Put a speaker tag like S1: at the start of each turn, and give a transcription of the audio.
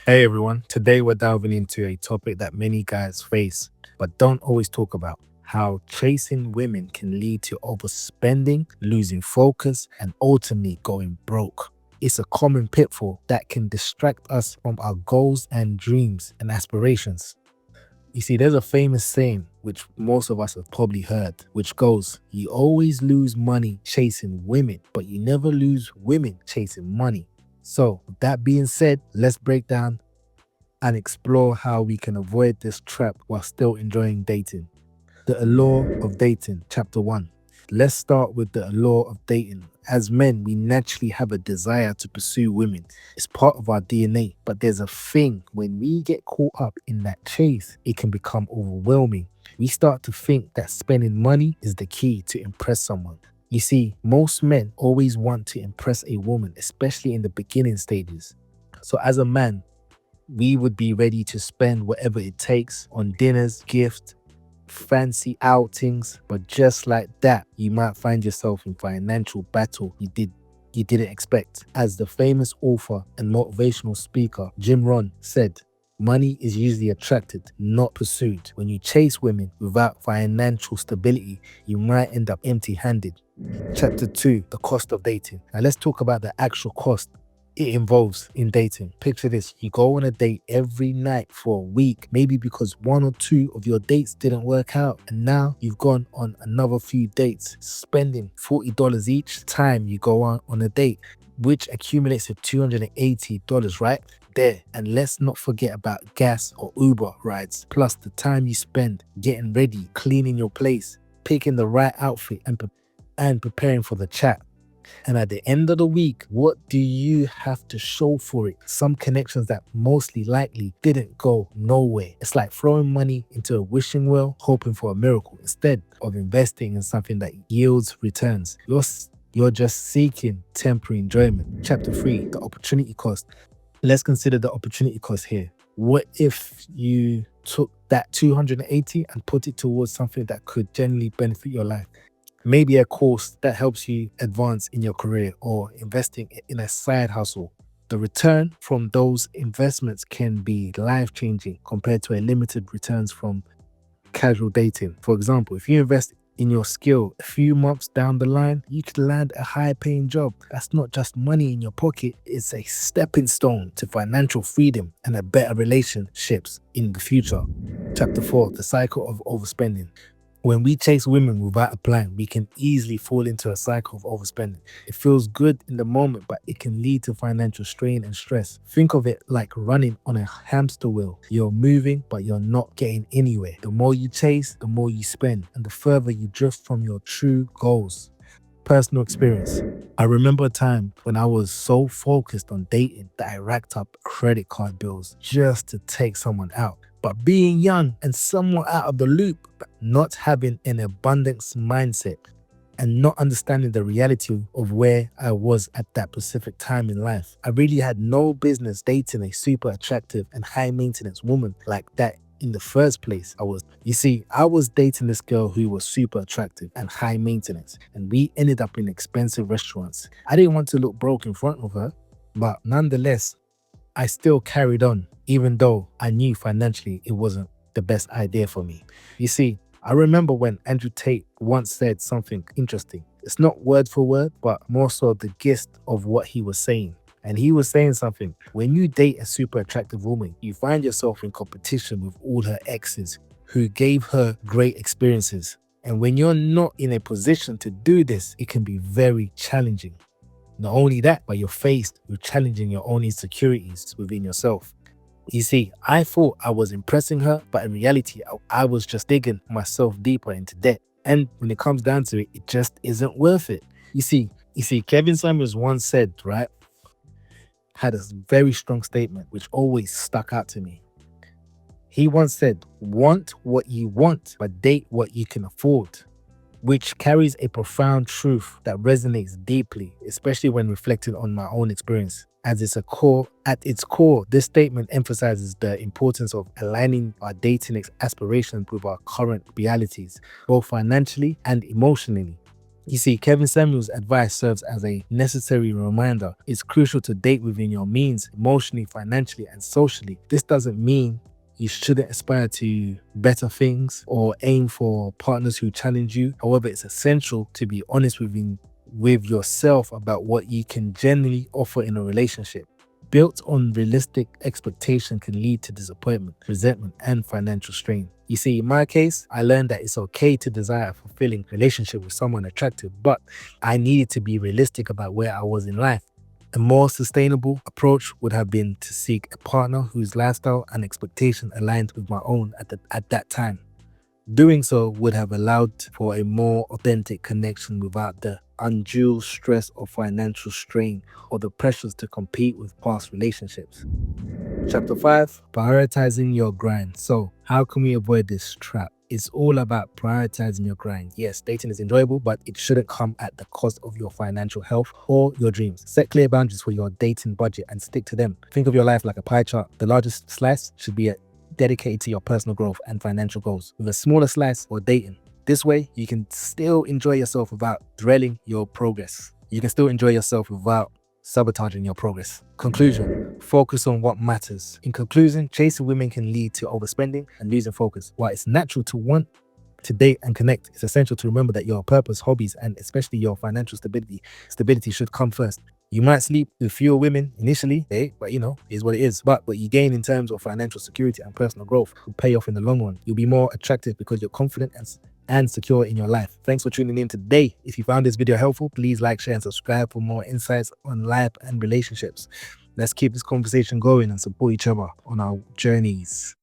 S1: Hey everyone, today we're diving into a topic that many guys face but don't always talk about: how chasing women can lead to overspending, losing focus, and ultimately going broke. It's a common pitfall that can distract us from our goals and dreams and aspirations. You see, there's a famous saying which most of us have probably heard, which goes, "You always lose money chasing women, but you never lose women chasing money." So, with that being said, let's break down and explore how we can avoid this trap while still enjoying dating. The allure of dating, chapter 1. Let's start with the allure of dating. As men, we naturally have a desire to pursue women. It's part of our DNA, but there's a thing: when we get caught up in that chase, it can become overwhelming. We start to think that spending money is the key to impress someone. You see, most men always want to impress a woman, especially in the beginning stages. So, as a man, we would be ready to spend whatever it takes on dinners, gifts, fancy outings. But just like that, you might find yourself in financial battle you didn't expect. As the famous author and motivational speaker Jim Rohn said, money is usually attracted, not pursued. When you chase women without financial stability, you might end up empty-handed. Chapter 2, the cost of dating. Now let's talk about the actual cost it involves in dating. Picture this: you go on a date every night for a week, maybe because one or two of your dates didn't work out, and now you've gone on another few dates, spending $40 each time you go on a date, which accumulates to $280, right? There. And let's not forget about gas or Uber rides, plus the time you spend getting ready, cleaning your place, picking the right outfit, and preparing for the chat. And at the end of the week, what do you have to show for it? Some connections that mostly likely didn't go nowhere. It's like throwing money into a wishing well, hoping for a miracle, instead of investing in something that yields returns. You're just seeking temporary enjoyment. Chapter 3, the opportunity cost. Let's consider the opportunity cost here. What if you took that 280 and put it towards something that could genuinely benefit your life? Maybe a course that helps you advance in your career, or investing in a side hustle. The return from those investments can be life changing compared to a limited returns from casual dating. For example, if you invest in your skill, a few months down the line, you could land a high paying job. That's not just money in your pocket, it's a stepping stone to financial freedom and a better relationships in the future. Chapter 4, the cycle of overspending. When we chase women without a plan, we can easily fall into a cycle of overspending. It feels good in the moment, but it can lead to financial strain and stress. Think of it like running on a hamster wheel. You're moving, but you're not getting anywhere. The more you chase, the more you spend, and the further you drift from your true goals. Personal experience. I remember a time when I was so focused on dating that I racked up credit card bills just to take someone out. But being young and somewhat out of the loop, not having an abundance mindset, and not understanding the reality of where I was at that specific time in life, I really had no business dating a super attractive and high maintenance woman like that in the first place. I was dating this girl who was super attractive and high maintenance, and we ended up in expensive restaurants. I didn't want to look broke in front of her, but nonetheless, I still carried on, even though I knew financially it wasn't the best idea for me. You see, I remember when Andrew Tate once said something interesting. It's not word for word, but more so the gist of what he was saying. And he was saying something: when you date a super attractive woman, you find yourself in competition with all her exes who gave her great experiences. And when you're not in a position to do this, it can be very challenging. Not only that, but you're faced with challenging your own insecurities within yourself. You see, I thought I was impressing her, but in reality, I was just digging myself deeper into debt. And when it comes down to it, it just isn't worth it. You see, Kevin Samuels once said, right, had a very strong statement which always stuck out to me. He once said, "Want what you want, but date what you can afford," which carries a profound truth that resonates deeply, especially when reflected on my own experience. At its core, this statement emphasizes the importance of aligning our dating aspirations with our current realities, both financially and emotionally. You see, Kevin Samuel's advice serves as a necessary reminder. It's crucial to date within your means, emotionally, financially, and socially. This doesn't mean you shouldn't aspire to better things or aim for partners who challenge you. However, it's essential to be honest with yourself about what you can genuinely offer in a relationship. Built on realistic expectation can lead to disappointment, resentment, and financial strain. You see, in my case, I learned that it's okay to desire a fulfilling relationship with someone attractive, but I needed to be realistic about where I was in life. A more sustainable approach would have been to seek a partner whose lifestyle and expectation aligned with my own at that time. Doing so would have allowed for a more authentic connection without the undue stress of financial strain or the pressures to compete with past relationships. Chapter 5, prioritizing your grind. So, how can we avoid this trap? It's all about prioritizing your grind. Yes, dating is enjoyable, but it shouldn't come at the cost of your financial health or your dreams. Set clear boundaries for your dating budget and stick to them. Think of your life like a pie chart. The largest slice should be dedicated to your personal growth and financial goals, with a smaller slice for dating. This way, you can still enjoy yourself without dwelling your progress. You can still enjoy yourself without sabotaging your progress. Conclusion, focus on what matters. In conclusion, chasing women can lead to overspending and losing focus. While it's natural to want to date and connect, it's essential to remember that your purpose, hobbies, and especially your financial stability should come first. You might sleep with fewer women initially, but is what it is. But what you gain in terms of financial security and personal growth will pay off in the long run. You'll be more attractive because you're confident and secure in your life. Thanks for tuning in today. If you found this video helpful, please like, share, and subscribe for more insights on life and relationships. Let's keep this conversation going and support each other on our journeys.